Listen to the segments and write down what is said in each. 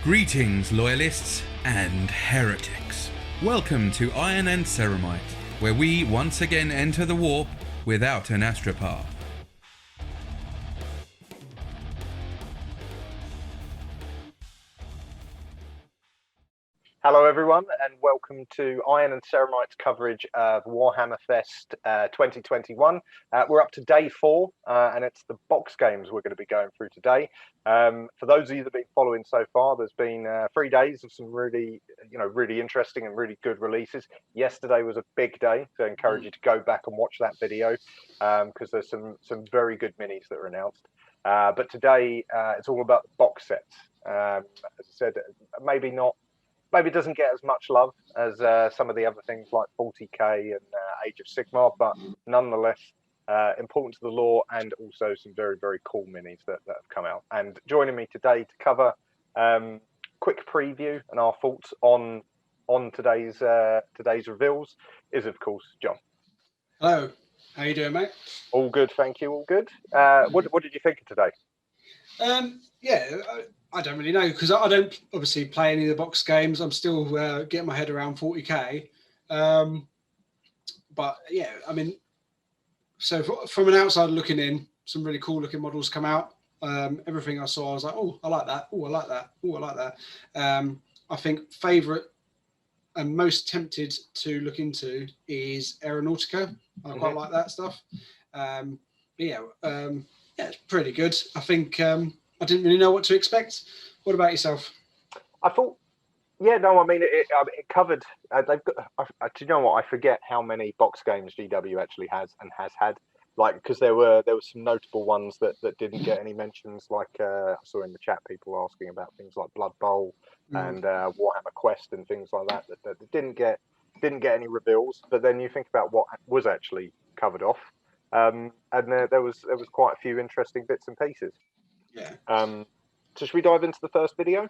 Greetings, loyalists and heretics. Welcome to Iron and Ceramite, where we once again enter the warp without an astropath. Hello everyone and welcome to Iron and Ceramite's coverage of Warhammer Fest 2021. We're up to day 4 and it's the box games we're going to be going through today. For those of you that have been following so far, there's been 3 days of some really interesting and really good releases. Yesterday was a big day, so I encourage you to go back and watch that video because there's some very good minis that are announced. But today it's all about the box sets. As I said, maybe it doesn't get as much love as some of the other things like 40k and Age of Sigmar, but nonetheless important to the lore and also some very, very cool minis that have come out. And joining me today to cover quick preview and our thoughts on today's reveals is, of course, John. Hello, how you doing, mate? All good, thank you. All good. What did you think of today? I don't really know because I don't obviously play any of the box games. I'm still getting my head around 40k. But yeah, I mean, so from an outsider looking in, some really cool looking models come out. Everything I saw, I was like, oh, I like that. Oh, I like that. Oh, I like that. I think favourite and most tempted to look into is Aeronautica. I quite like that stuff. It's pretty good. I think I didn't really know what to expect. What about yourself? I thought, it covered. They've got. Do you know what? I forget how many box games GW actually has and has had. Like, because there were some notable ones that didn't get any mentions. Like I saw in the chat people asking about things like Blood Bowl and Warhammer Quest and things like that didn't get any reveals. But then you think about what was actually covered off, and there was quite a few interesting bits and pieces. Yeah. So should we dive into the first video?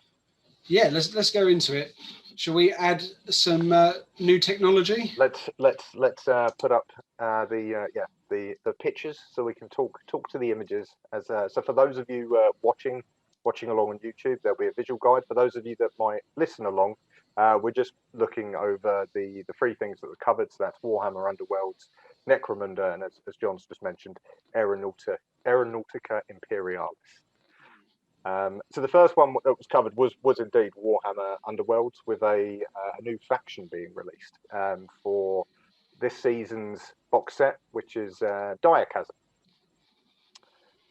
Yeah, let's go into it. Shall we add some new technology? Let's put up the pictures so we can talk to the images. So for those of you watching along on YouTube, there'll be a visual guide. For those of you that might listen along, we're just looking over the 3 things that were covered. So that's Warhammer Underworlds, Necromunda, and as John's just mentioned, Aeronautica Imperial. So the first one that was covered was indeed Warhammer Underworlds, with a new faction being released for this season's box set, which is Diachasm.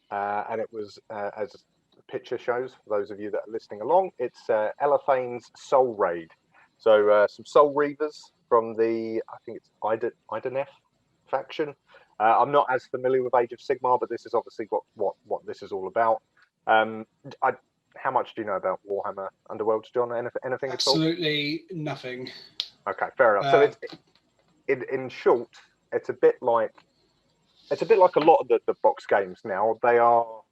And it was, as the picture shows, for those of you that are listening along, it's Elephanes Soul Raid. So some Soul Reavers from the, I think it's Idenef faction. I'm not as familiar with Age of Sigmar, but this is obviously what this is all about. How much do you know about Warhammer Underworlds, John? Anything at all? Absolutely nothing. Okay, fair enough. So in short, it's a bit like a lot of the box games now. They are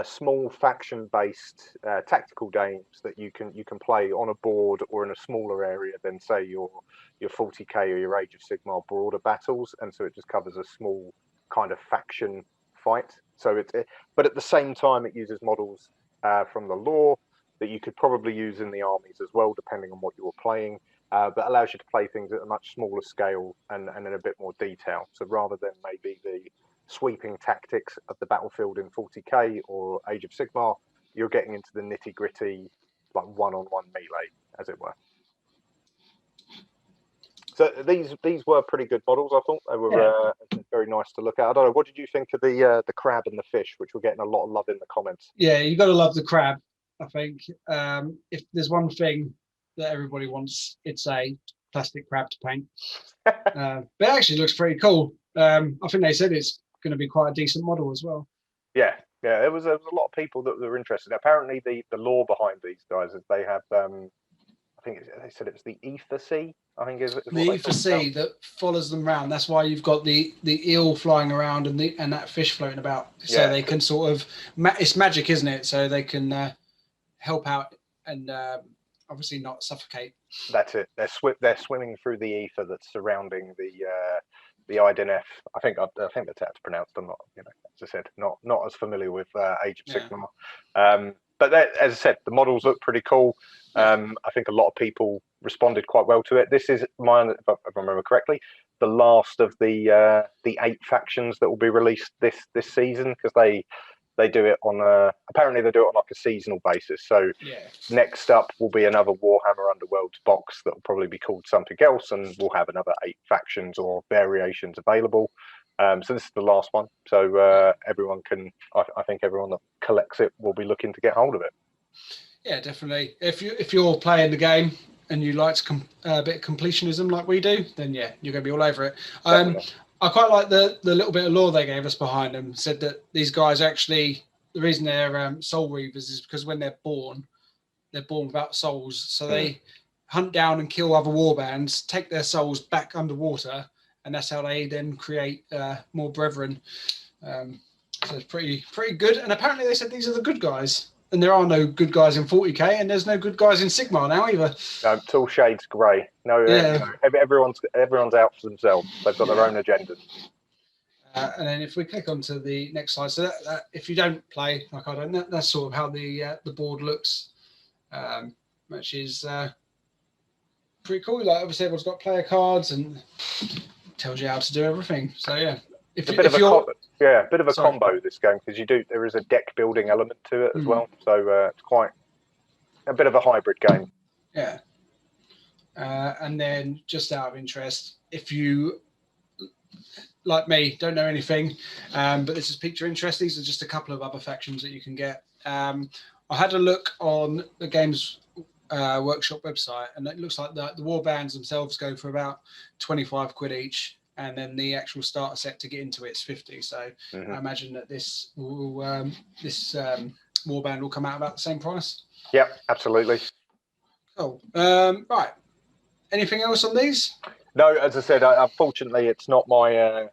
small faction-based tactical games that you can play on a board or in a smaller area than, say, your 40k or your Age of Sigmar broader battles, and so it just covers a small kind of faction fight. So but at the same time, it uses models from the lore that you could probably use in the armies as well, depending on what you're playing. But allows you to play things at a much smaller scale and in a bit more detail. So rather than maybe the sweeping tactics of the battlefield in 40k or Age of Sigmar, you're getting into the nitty gritty, like one-on-one melee, as it were. So these were pretty good models. I thought they were very nice to look at. I don't know. What did you think of the crab and the fish, which were getting a lot of love in the comments? Yeah, you got to love the crab. I think if there's one thing that everybody wants, it's a plastic crab to paint. But it actually looks pretty cool. I think they said it's going to be quite a decent model as well. Yeah. There was a lot of people that were interested. Apparently, the lore behind these guys is they have. I think they said it was the Ether Sea. I think is the Ether Sea that follows them around. That's why you've got the eel flying around and that fish floating about. So they can sort of it's magic, isn't it? So they can help out and obviously not suffocate. That's it. They're swimming through the ether that's surrounding the Idenef. I think that's how it's pronounced. I'm not, as I said, not as familiar with Age of Sigmar. but as I said, the models look pretty cool. I think a lot of people responded quite well to it. This is mine, if I remember correctly, the last of the 8 factions that will be released this season, because they do it on apparently they do it on like a seasonal basis. So next up will be another Warhammer Underworlds box that will probably be called something else, and we'll have another 8 factions or variations available. So this is the last one. So everyone can, I think everyone that collects it will be looking to get hold of it. Yeah, definitely. If you're playing the game and you like a bit of completionism like we do, then yeah, you're going to be all over it. I quite like the little bit of lore they gave us behind them. Said that these guys actually, the reason they're soul reavers is because when they're born without souls. So they hunt down and kill other warbands, take their souls back underwater, and that's how they then create more brethren. So it's pretty good. And apparently they said these are the good guys. And there are no good guys in 40k, and there's no good guys in Sigmar now either. No, it's all shades grey. No, everyone's out for themselves. They've got their own agendas. And then if we click onto the next slide, so that if you don't play like I don't, that's sort of how the board looks, which is pretty cool. Like obviously everyone's got player cards and tells you how to do everything. So yeah, it's a bit of a combo this game, because there is a deck building element to it as well. So it's quite a bit of a hybrid game. Yeah. And then just out of interest, if you like me don't know anything, but this has piqued your interest, these are just a couple of other factions that you can get. I had a look on the Games Workshop website, and it looks like the war bands themselves go for about 25 quid each, and then the actual starter set to get into it's 50. So I imagine that this warband will come out about the same price. Yeah, absolutely. Cool. Right. Anything else on these? No, as I said, unfortunately, it's not my.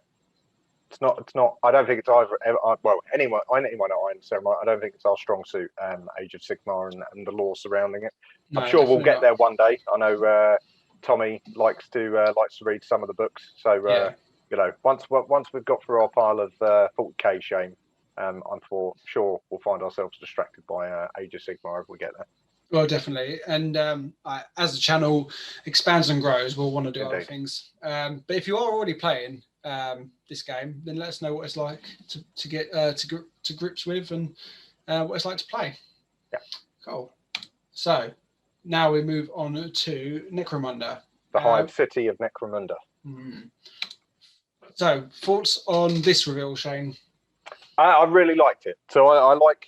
It's not. I don't think it's either. Well, anyone at Iron Ceremony, I don't think it's our strong suit. Age of Sigmar and the lore surrounding it. I'm sure we'll get there one day. I know Tommy likes to read some of the books. So you know, once we've got through our pile of 40k shame, I'm for sure we'll find ourselves distracted by Age of Sigmar if we get there. Well, definitely. And as the channel expands and grows, we'll want to do other things. But if you are already playing this game, then let us know what it's like to get to grips with, and what it's like to play. Yeah. Cool. So now we move on to Necromunda. The hive city of Necromunda. So thoughts on this reveal, Shane? I really liked it. So I like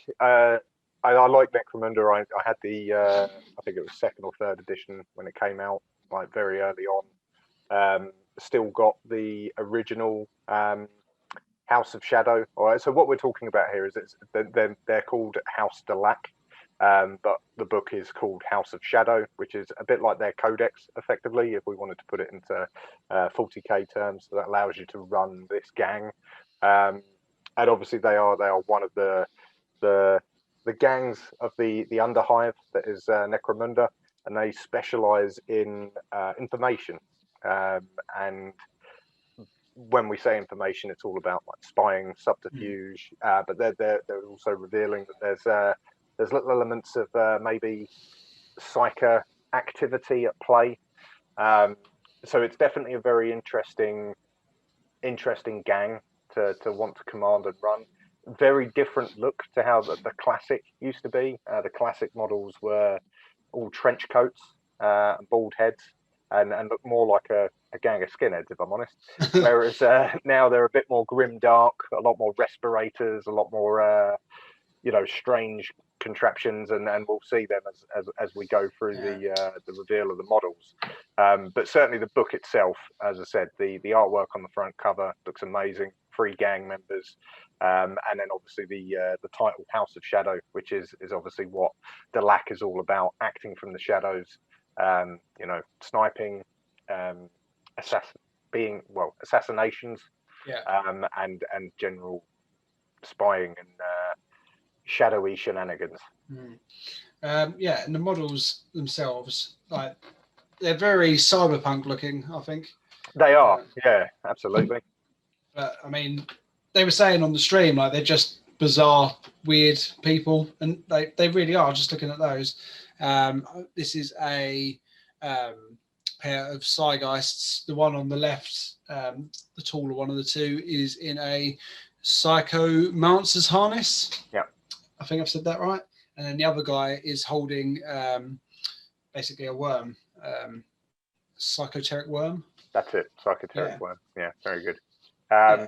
Necromunda. I had the I think it was 2nd or 3rd edition when it came out, like very early on. Still got the original House of Shadow. All right. So what we're talking about here is they're called House Delac, but the book is called House of Shadow, which is a bit like their codex, effectively, if we wanted to put it into 40k terms. So that allows you to run this gang, and obviously they are one of the gangs of the Underhive that is Necromunda, and they specialize in information. And when we say information, it's all about like spying, subterfuge, but they're also revealing that there's little elements of maybe psycho activity at play. So it's definitely a very interesting gang to want to command and run. Very different look to how the classic used to be. The classic models were all trench coats and bald heads, and look more like a gang of skinheads, if I'm honest. Whereas now they're a bit more grim dark, a lot more respirators, a lot more strange contraptions, and we'll see them as we go through the reveal of the models. But certainly the book itself, as I said, the artwork on the front cover looks amazing. 3 gang members, and then obviously the title House of Shadow, which is obviously what Delac is all about, acting from the shadows, sniping, assassinations, and general spying and shadowy shenanigans. And the models themselves, like, they're very cyberpunk looking, I think. They are, yeah, absolutely. But I mean, they were saying on the stream, like, they're just bizarre, weird people, and they really are. Just looking at those, this is a pair of Psygeists. The one on the left, the taller one of the two, is in a Psychomancer's harness. Yeah, I think I've said that right. And then the other guy is holding basically a worm, Psychoterric Worm. that's it, Psychoterric Worm. Yeah, very good. Yeah.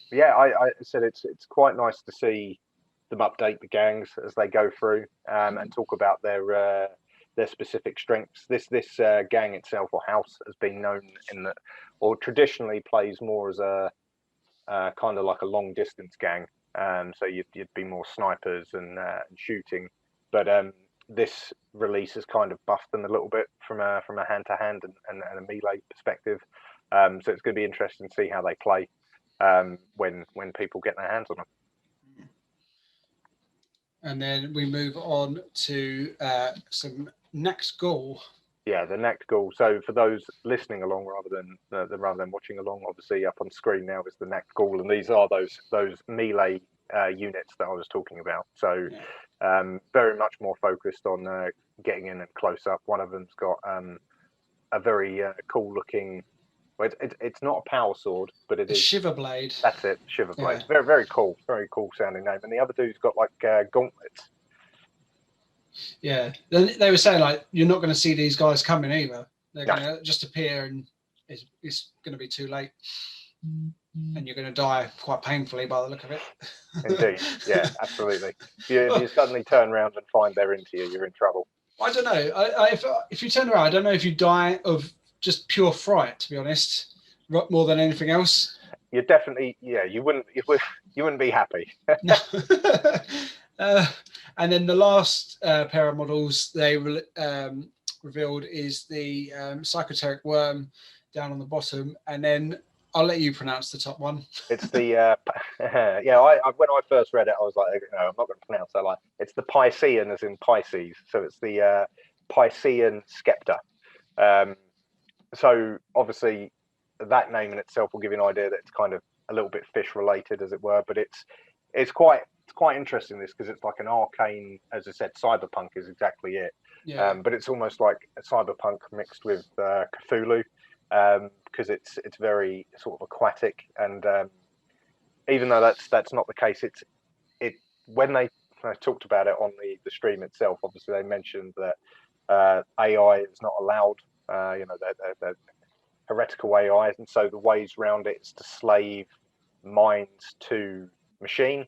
Yeah, I said it's quite nice to see them update the gangs as they go through and talk about their specific strengths. This gang itself, or house, has been known or traditionally plays more as a kind of like a long distance gang. So you'd be more snipers and shooting, but this release has kind of buffed them a little bit from a hand to hand and a melee perspective. So it's going to be interesting to see how they play when people get their hands on them. And then we move on to some Naxgul. Yeah, the Necromunda. So for those listening along rather than watching along, obviously up on screen now is the Necromunda, and these are those melee units that I was talking about. So very much more focused on getting in and close up. One of them's got a very cool looking. Well, it's not a power sword, but it is Shiverblade. That's it, Shiverblade. Yeah. Very cool sounding name. And the other dude's got like gauntlets. Yeah, they were saying like you're not going to see these guys coming either. They're going to just appear, and it's going to be too late, and you're going to die quite painfully by the look of it. Indeed, yeah, absolutely. If you suddenly turn around and find they're into you, you're in trouble. I don't know. If you turn around, I don't know if you die of just pure fright, to be honest, more than anything else. You definitely, you wouldn't be happy. And then the last pair of models they revealed is the Psychoterric Worm down on the bottom, and then I'll let you pronounce the top one. It's the when I first read it, I was like, no, I'm not going to pronounce that. Like, it's the Piscean, as in Pisces, so it's the Piscean Scepter. So obviously that name in itself will give you an idea that it's kind of a little bit fish related, as it were, but it's quite interesting, this, because it's like an arcane, as I said, cyberpunk is exactly it. Yeah. But it's almost like a cyberpunk mixed with Cthulhu, because it's very sort of aquatic, and even though that's not the case, when they talked about it on the stream itself, obviously they mentioned that AI is not allowed. They're heretical AI, and so the ways around it is to slave minds to machine,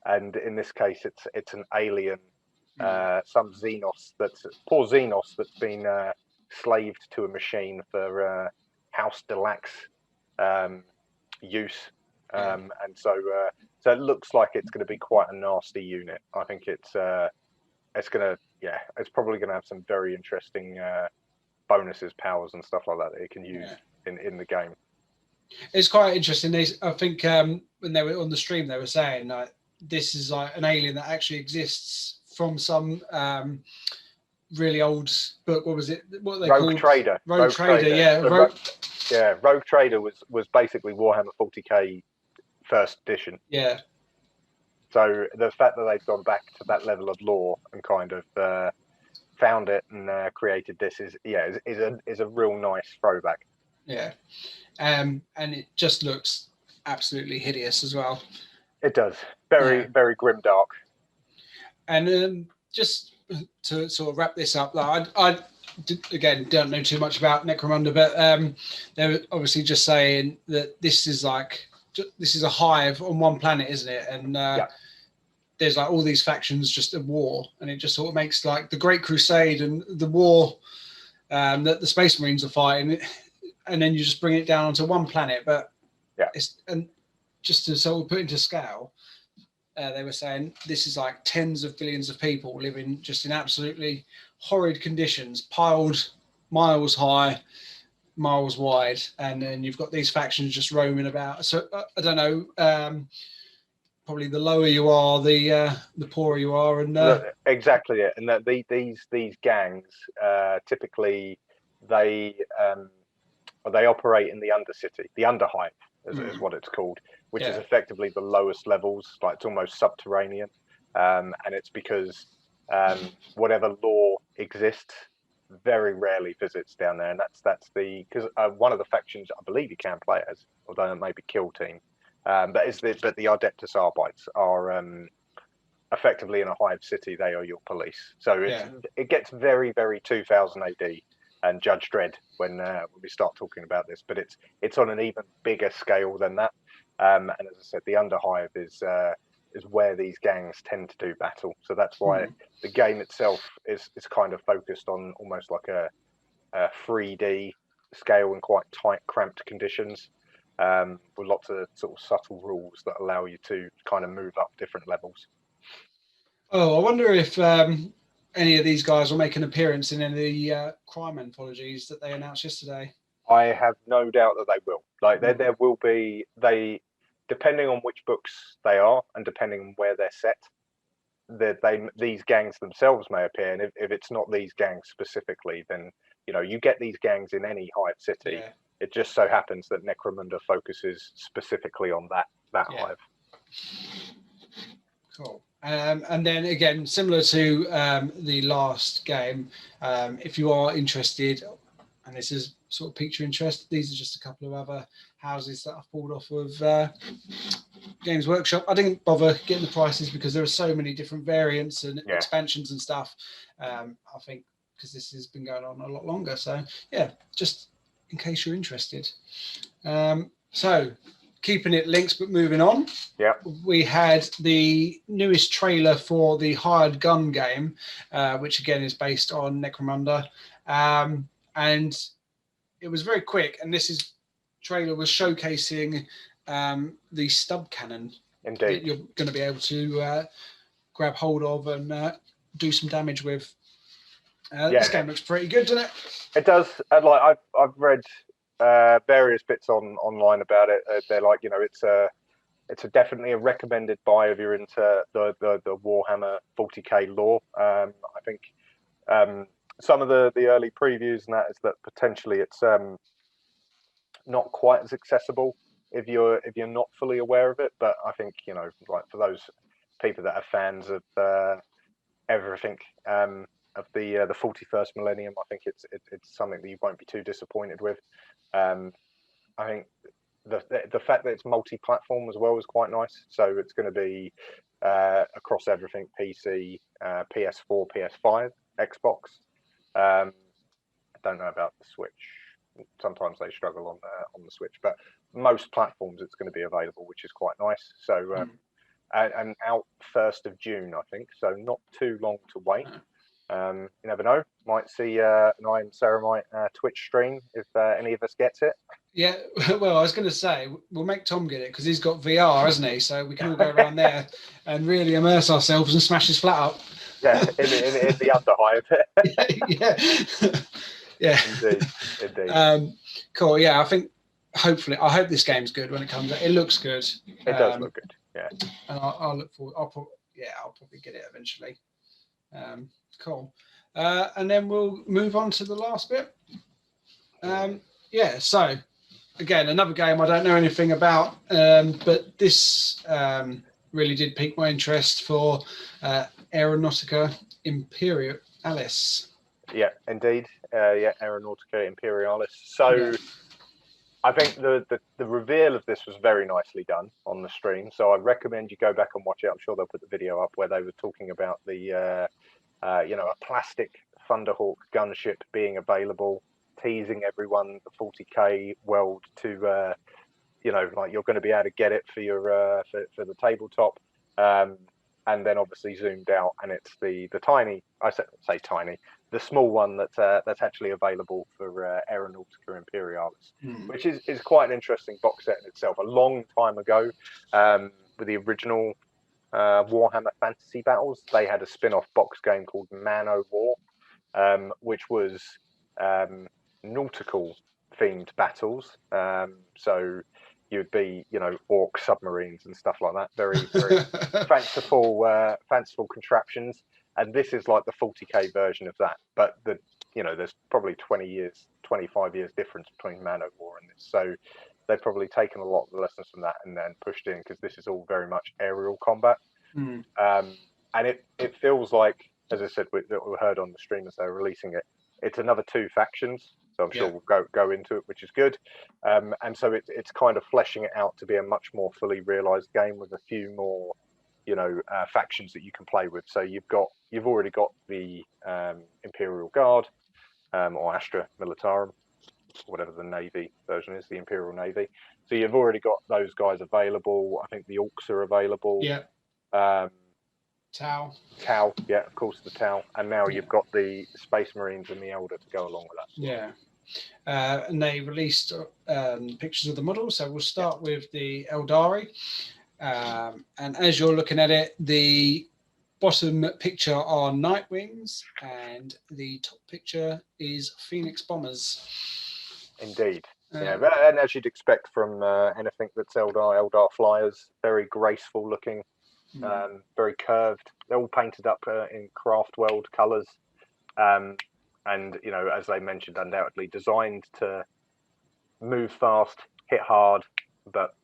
and in this case it's an alien, some Xenos that's been slaved to a machine for House Delax use, and so it looks like it's going to be quite a nasty unit. I think it's probably going to have some very interesting bonuses, powers, and stuff like that it can use in the game. It's quite interesting. I think when they were on the stream, they were saying this is like an alien that actually exists from some really old book. What was it? What they Rogue called? Trader. Rogue Trader. Yeah. Rogue Trader was basically Warhammer 40k first edition. Yeah. So the fact that they've gone back to that level of lore and kind of found it and created this is a real nice throwback. Yeah, and it just looks absolutely hideous as well. It does. Very grim dark. And just to sort of wrap this up, I again don't know too much about Necromunda, but they were obviously just saying that this is a hive on one planet, isn't it? And there's like all these factions just at war, and it just sort of makes like the Great Crusade and the war that the Space Marines are fighting, and then you just bring it down onto one planet. But and just to sort of put into scale, they were saying this is like tens of billions of people living just in absolutely horrid conditions, piled miles high, miles wide, and then you've got these factions just roaming about. So I don't know. Probably the lower you are, the poorer you are, and exactly it. And that these gangs typically they operate in the Undercity, the Underhive is what it's called, which is effectively the lowest levels. Like, it's almost subterranean, and it's because whatever law exists very rarely visits down there, and that's because one of the factions I believe you can play as, although it may be kill team, but the Adeptus Arbites are effectively in a hive city. They are your police, so it gets very, very 2000 AD and Judge Dredd when we start talking about this, but it's on an even bigger scale than that. And as I said, the Underhive is where these gangs tend to do battle. So that's why the game itself is kind of focused on almost like a 3D scale and quite tight, cramped conditions, with lots of sort of subtle rules that allow you to kind of move up different levels. Oh, I wonder if any of these guys will make an appearance in any of the crime anthologies that they announced yesterday. I have no doubt that they will. Like, there will be, depending on which books they are and depending on where they're set, these gangs themselves may appear. And if it's not these gangs specifically, then you get these gangs in any hive city. Yeah. It just so happens that Necromunda focuses specifically on that hive. Cool. And then again, similar to the last game, if you are interested, and this is sort of piqued your interest, these are just a couple of other houses that I've pulled off of Games Workshop. I didn't bother getting the prices because there are so many different variants and expansions and stuff. I think because this has been going on a lot longer. So yeah, just in case you're interested. So keeping it links, but moving on. Yeah, we had the newest trailer for the Hired Gun game, which again is based on Necromunda, and it was very quick. And this trailer was showcasing the stub cannon. Indeed, that you're going to be able to grab hold of and do some damage with. This game looks pretty good, doesn't it? It does. Like, I've read various bits online about it. They're like, it's definitely a recommended buy if you're into the Warhammer 40k lore. I think some of the early previews and that is that potentially it's not quite as accessible if you're not fully aware of it. But I think like for those people that are fans of everything of the 41st millennium, I think it's something that you won't be too disappointed with. I think the fact that it's multi-platform as well is quite nice. So it's going to be across everything: PC, PS4, PS5, Xbox. I don't know about the Switch. Sometimes they struggle on the Switch, but most platforms it's going to be available, which is quite nice. So and out 1st of June, I think. So not too long to wait. You never know. Might see an Iron Ceramite Twitch stream if any of us gets it. Yeah, well, I was going to say, we'll make Tom get it because he's got VR, hasn't he? So we can all go around there and really immerse ourselves and smash his flat up. Yeah, in the Underhive. Yeah. Indeed. Cool. Yeah, I think I hope this game's good when it comes out. It looks good. It does look good. Yeah. And I'll look forward. I'll probably get it eventually. Cool. And then we'll move on to the last bit. So again, another game I don't know anything about, but this really did pique my interest for Aeronautica Imperialis. Yeah, indeed. Aeronautica Imperialis. So I think the reveal of this was very nicely done on the stream. So I recommend you go back and watch it. I'm sure they'll put the video up where they were talking about the a plastic Thunderhawk gunship being available, teasing everyone the 40k world to like you're going to be able to get it for your for the tabletop, and then obviously zoomed out and it's the tiny, I say tiny, the small one that's actually available for Aeronautica Imperialis, which is quite an interesting box set in itself. A long time ago, with the original Warhammer Fantasy Battles, they had a spin-off box game called Man O' War, which was nautical themed battles. So you'd be, orc submarines and stuff like that. Very, very fanciful contraptions. And this is like the 40k version of that. But there's probably 25 years difference between Man O' War and this. So they've probably taken a lot of the lessons from that and then pushed in, because this is all very much aerial combat. And it feels like, as I said, we heard on the stream as they were releasing it, it's another 2 factions. So I'm sure we'll go into it, which is good. And so it's kind of fleshing it out to be a much more fully realized game with a few more, factions that you can play with. So you've already got the Imperial Guard, or Astra Militarum, whatever the Navy version is, the Imperial Navy. So you've already got those guys available. I think the Orcs are available. Yeah. Tau. Yeah, of course, the Tau. And now you've got the Space Marines and the Eldar to go along with that. Yeah. And they released pictures of the models. So we'll start with the Eldari. And as you're looking at it, the bottom picture are Nightwings, and the top picture is Phoenix Bombers. Indeed. And as you'd expect from anything that's Eldar flyers, very graceful looking, very curved. They're all painted up in Craft World colours. And, as they mentioned, undoubtedly designed to move fast, hit hard, but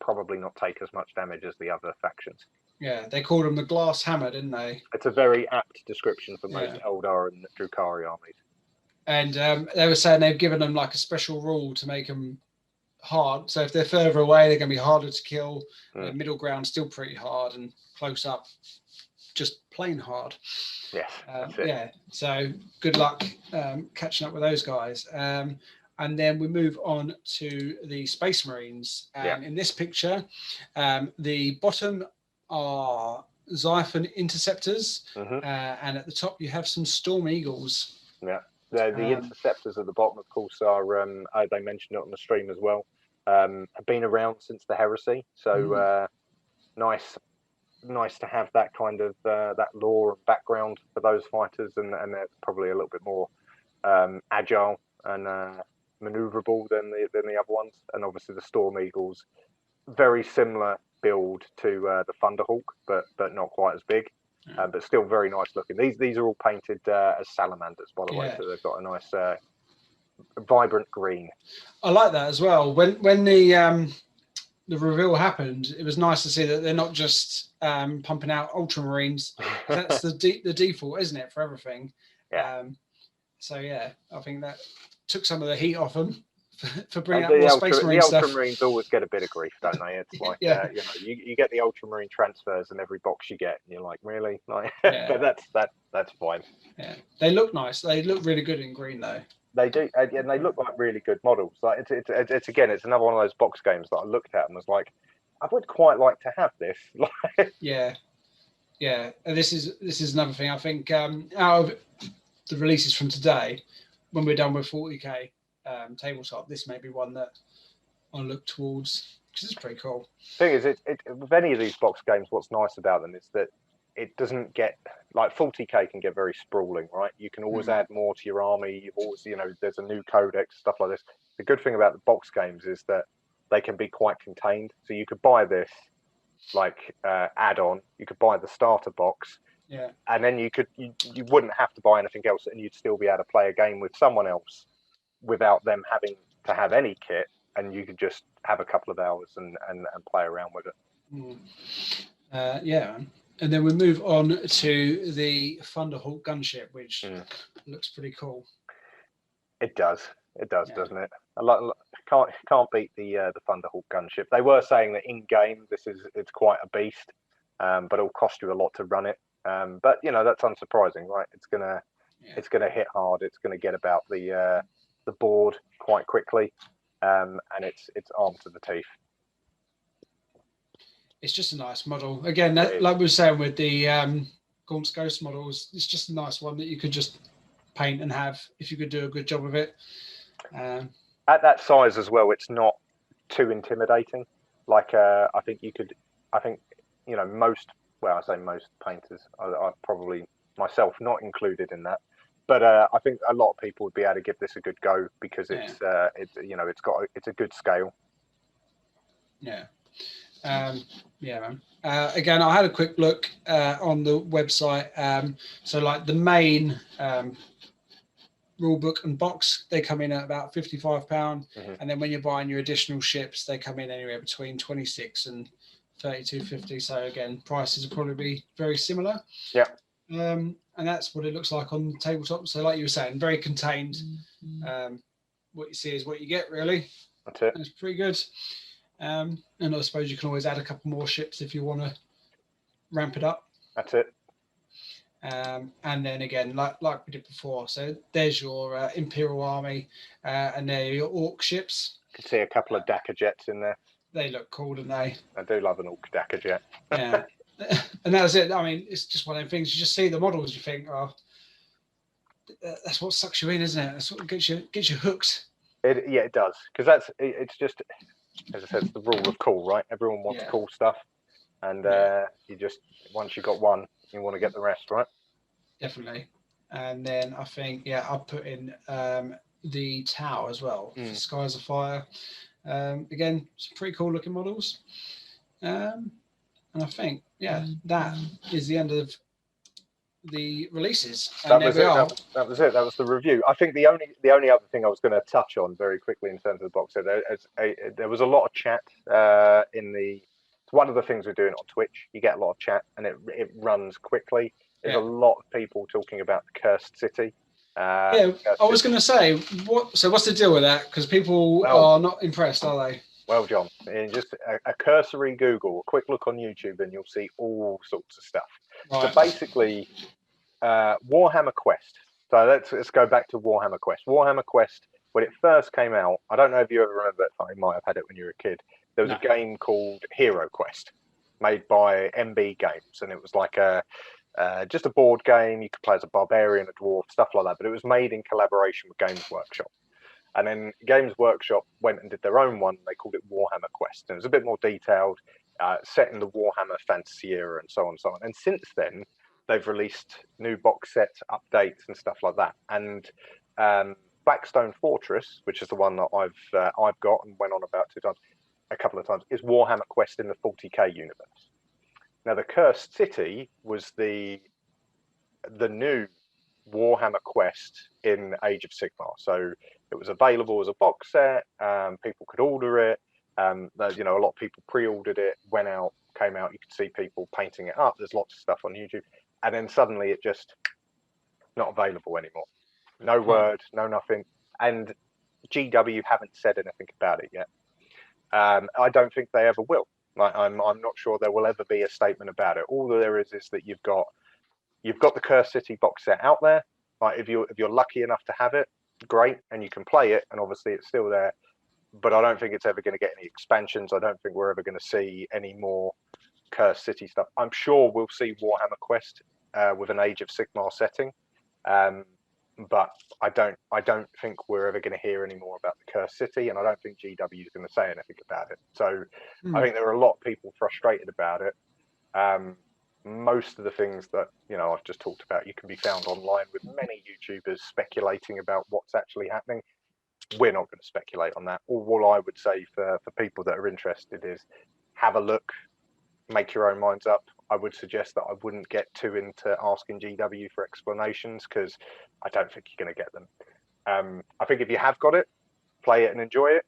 probably not take as much damage as the other factions. Yeah, they called them the Glass Hammer, didn't they? It's a very apt description for most Eldar and Drukhari armies. And they were saying they've given them like a special rule to make them hard. So if they're further away, they're going to be harder to kill. Middle ground still pretty hard, and close up just plain hard. Yes, that's it. Yeah. So good luck catching up with those guys. And then we move on to the Space Marines. In this picture, the bottom are Xiphon Interceptors, and at the top you have some Storm Eagles. Yeah. The Interceptors at the bottom, of course, are they mentioned it on the stream as well. Have been around since the Heresy, so nice to have that kind of that lore and background for those fighters, and they're probably a little bit more agile and maneuverable than the other ones. And obviously the Storm Eagles, very similar build to the Thunderhawk, but not quite as big. But still very nice looking. These are all painted as salamanders, by the way, so they've got a nice vibrant green. I like that as well. When the reveal happened, it was nice to see that they're not just pumping out Ultramarines. That's the default, isn't it, for everything? Yeah. I think that took some of the heat off them for bringing out more Space Marine stuff. The Ultramarines always get a bit of grief, don't they? It's like, you get the Ultramarine transfers in every box you get, and you're like, really? Like, but that's fine. Yeah, they look nice. They look really good in green, though. They do, and they look like really good models. Like it's again, it's another one of those box games that I looked at and was like, I would quite like to have this. Yeah. And this is another thing. I think out of the releases from today, when we're done with 40k tabletop, this may be one that I'll look towards, because it's pretty cool. Thing is, with any of these box games, what's nice about them is that it doesn't get, like 40k can get very sprawling, right? You can always add more to your army. You've always, there's a new codex, stuff like this. The good thing about the box games is that they can be quite contained. So you could buy this like add-on. You could buy the starter box. Yeah. And then you wouldn't have to buy anything else, and you'd still be able to play a game with someone else without them having to have any kit, and you could just have a couple of hours and play around with it. And then we move on to the Thunderhawk gunship, which looks pretty cool. It does, doesn't it? Can't beat the Thunderhawk gunship. They were saying that in game it's quite a beast, but it'll cost you a lot to run it. But that's unsurprising, right? It's gonna hit hard. It's gonna get about the board quite quickly, and it's armed to the teeth. It's just a nice model. Again, like we were saying with the Gaunt's Ghost models, it's just a nice one that you could just paint and have if you could do a good job of it. At that size as well, it's not too intimidating. Like I think most. Well, I say most painters. I probably myself not included in that, but I think a lot of people would be able to give this a good go because it's a good scale. Yeah, man. Again, I had a quick look on the website. So like the main rule book and box, they come in at about £55. Mhm. And then when you're buying your additional ships, they come in anywhere between 26 and 32.50. So again, prices will probably be very similar. Yeah. And that's what it looks like on the tabletop. So like you were saying, very contained. What you see is what you get, really. That's it. It's pretty good. And I suppose you can always add a couple more ships if you want to ramp it up. That's it. And then again, like we did before, so there's your Imperial army, and there are your Orc ships. Could see a couple of Dakar jets in there. They look cool, don't they? I do love an Orc Dakar jet. Yeah, and that's it. I mean, it's just one of them things. You just see the models, you think, oh, that's what sucks you in, isn't it? That's what gets you hooked. It does, because it's just, as I said, it's the rule of cool, right? Everyone wants cool stuff, and you just, once you got one, you want to get the rest, right? Definitely. And then I think, I'll put in the Tau as well. Skies of Fire. Again, some pretty cool looking models. And I think, that is the end of the releases. And that was it. That was it. That was the review. I think the only other thing I was going to touch on very quickly in terms of the box set, there was a lot of chat in the. It's one of the things we're doing on Twitch. You get a lot of chat, and it runs quickly. There's a lot of people talking about the Cursed City. I was going to say, what's the deal with that? Because people are not impressed, are they? Well, John, just a cursory Google, a quick look on YouTube, and you'll see all sorts of stuff. Right. So basically, Warhammer Quest. So let's go back to Warhammer Quest. Warhammer Quest, when it first came out, I don't know if you ever remember it. You might have had it when you were a kid. There was a game called Hero Quest, made by MB Games, and it was like just a board game. You could play as a barbarian, a dwarf, stuff like that. But it was made in collaboration with Games Workshop. And then Games Workshop went and did their own one. They called it Warhammer Quest. And it was a bit more detailed, set in the Warhammer fantasy era and so on and so on. And since then, they've released new box sets, updates and stuff like that. And Blackstone Fortress, which is the one that I've got and went on about a couple of times, is Warhammer Quest in the 40k universe. Now, the Cursed City was the new Warhammer Quest in Age of Sigmar. So it was available as a box set. People could order it. A lot of people pre-ordered it, went out, came out. You could see people painting it up. There's lots of stuff on YouTube. And then suddenly it just not available anymore. No word, no nothing. And GW haven't said anything about it yet. I don't think they ever will. I'm not sure there will ever be a statement about it. All there is that you've got the Cursed City box set out there. Like if you're lucky enough to have it, great, and you can play it, and obviously it's still there. But I don't think it's ever going to get any expansions. I don't think we're ever going to see any more Cursed City stuff. I'm sure we'll see Warhammer Quest with an Age of Sigmar setting, but I don't think we're ever going to hear any more about the Cursed City, and I don't think GW is going to say anything about it. So I think there are a lot of people frustrated about it. Most of the things that I've just talked about, you can be found online with many YouTubers speculating about what's actually happening. We're not going to speculate on that. All I would say for people that are interested is have a look, make your own minds up. I would suggest that I wouldn't get too into asking GW for explanations because I don't think you're going to get them. I think if you have got it, play it and enjoy it.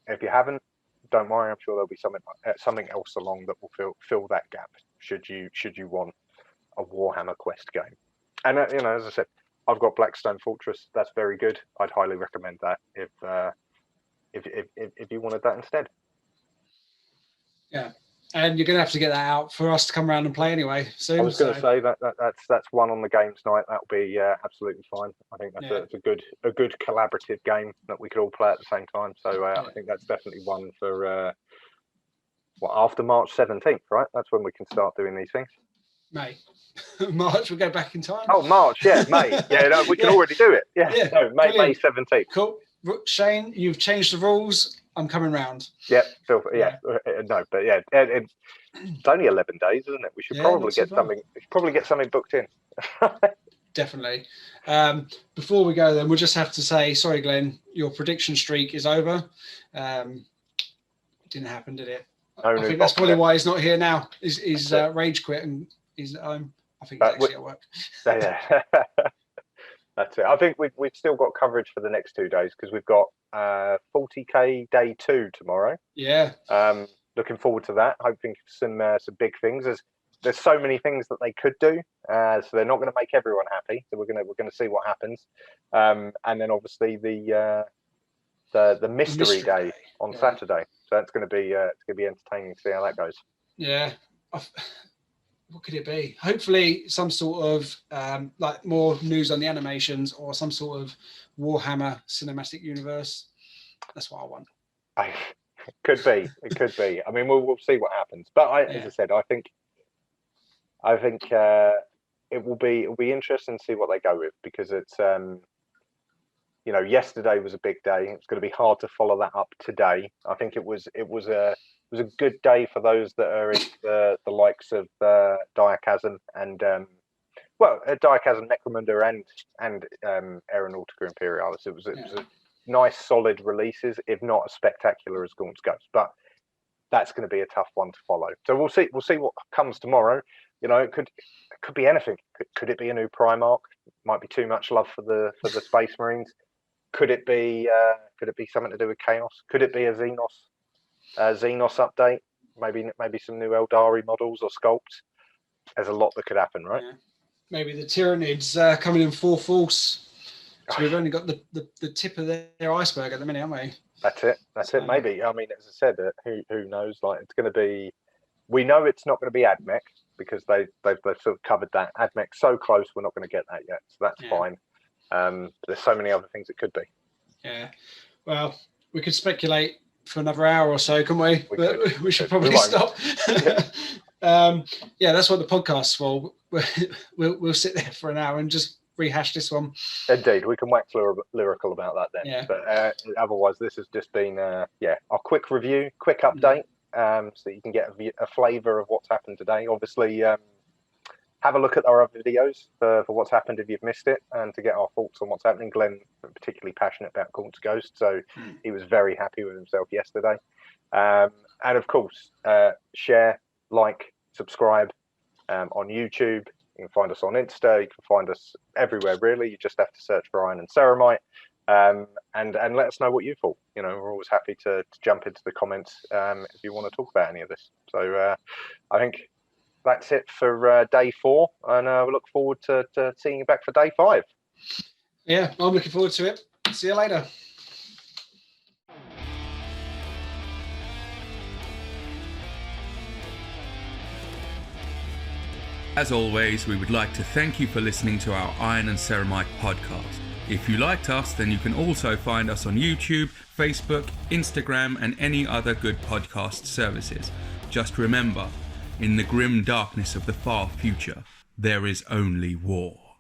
If you haven't, don't worry. I'm sure there'll be something else along that will fill that gap. Should you want a Warhammer Quest game? And as I said, I've got Blackstone Fortress. That's very good. I'd highly recommend that if you wanted that instead. Yeah, and you're going to have to get that out for us to come around and play anyway. So I was going to say that's one on the games night. That'll be absolutely fine. I think that's a good collaborative game that we could all play at the same time. So I think that's definitely one for after March 17th, right? That's when we can start doing these things. May. March, we'll go back in time. Oh, March, yeah, May. Yeah, no, we can already do it. Yeah, no, May 17th. Cool. Shane, you've changed the rules. I'm coming round. Yeah, no, but it's only 11 days, isn't it? We should probably get something. We should probably get something booked in. Definitely. Before we go, then we'll just have to say, sorry, Glenn, your prediction streak is over. Didn't happen, did it? I think that's probably why he's not here now. He's rage quit and he's at home. I think he's actually at work. That's it. I think we've still got coverage for the next 2 days because we've got 40k day 2 tomorrow. Yeah. Looking forward to that. Hoping some big things. There's so many things that they could do, so they're not going to make everyone happy. So we're gonna see what happens, and then obviously the mystery day on Saturday. So it's going to be entertaining to see how that goes. Yeah. What could it be? Hopefully some sort of like more news on the animations or some sort of Warhammer cinematic universe. That's what I want. It could be. It could be. I mean, we'll see what happens. But as I said, I think it will be interesting to see what they go with, because it's yesterday was a big day. It's going to be hard to follow that up today. I think it was a good day for those that are in the likes of Diachasm and Diachasm, Necromunda, and Aeronautica Imperialis. It was a nice, solid releases, if not as spectacular as Gaunt's Ghost. But that's going to be a tough one to follow. So we'll see. We'll see what comes tomorrow. It could be anything. Could it be a new Primarch? Might be too much love for the Space Marines. Could it be something to do with Chaos? Could it be a Xenos update? Maybe some new Eldari models or sculpts. There's a lot that could happen, right? Yeah. Maybe the Tyranids coming in full force. So we've only got the tip of their iceberg at the minute, haven't we? That's it. Maybe. I mean, as I said, who knows? Like, it's going to be. We know it's not going to be AdMech because they've sort of covered that. AdMech's so close, we're not going to get that yet, so that's fine. There's so many other things it could be. Yeah. Well, we could speculate for another hour or so, couldn't we? We should probably stop. That's what the podcast's for. We'll sit there for an hour and just rehash this one. Indeed, we can wax lyrical about that then. Yeah. But otherwise, this has just been our quick review, quick update, so that you can get a flavour of what's happened today. Obviously, have a look at our other videos for what's happened if you've missed it, and to get our thoughts on what's happening. Glenn particularly passionate about Gaunt's Ghost, so he was very happy with himself yesterday. And of course, share, like, subscribe on YouTube. You can find us on Insta. You can find us everywhere, really. You just have to search for Iron and Ceramite, and let us know what you thought. We're always happy to jump into the comments if you want to talk about any of this. So I think that's it for day 4, and we look forward to seeing you back for day 5. Yeah, I'm looking forward to it. See you later. As always, we would like to thank you for listening to our Iron and Ceramite podcast. If you liked us, then you can also find us on YouTube, Facebook, Instagram, and any other good podcast services. Just remember, in the grim darkness of the far future, there is only war.